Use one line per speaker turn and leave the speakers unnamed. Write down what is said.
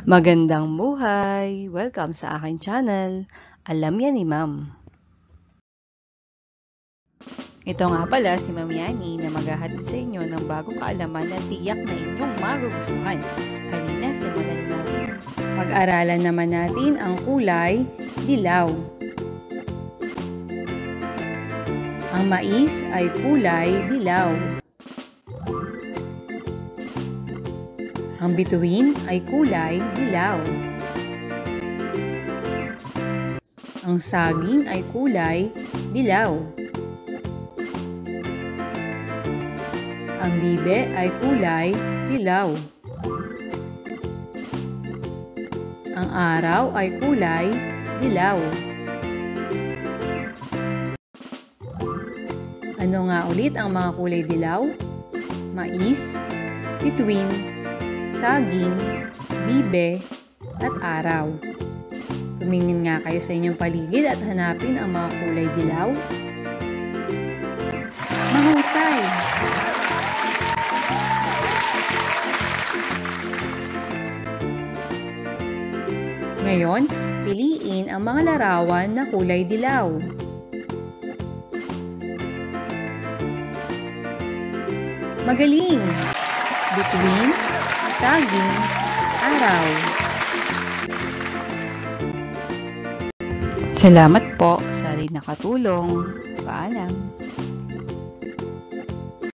Magandang buhay! Welcome sa aking channel. Alam yan ni Ma'am. Ito nga pala si Ma'am Yani na maghahatid sa inyo ng bagong kaalaman na tiyak na inyong magugustuhan. Halina, simulan natin. Pag-aralan naman natin ang kulay dilaw. Ang mais ay kulay dilaw. Ang bituin ay kulay dilaw. Ang saging ay kulay dilaw. Ang bibe ay kulay dilaw. Ang araw ay kulay dilaw. Ano nga ulit ang mga kulay dilaw? Mais, bituin, saging, bibe, at araw. Tumingin nga kayo sa inyong paligid at hanapin ang mga kulay dilaw. Mahusay! Ngayon, piliin ang mga larawan na kulay dilaw. Magaling! Bituin, saging, araw. Salamat po sa rin nakatulong. Paalam.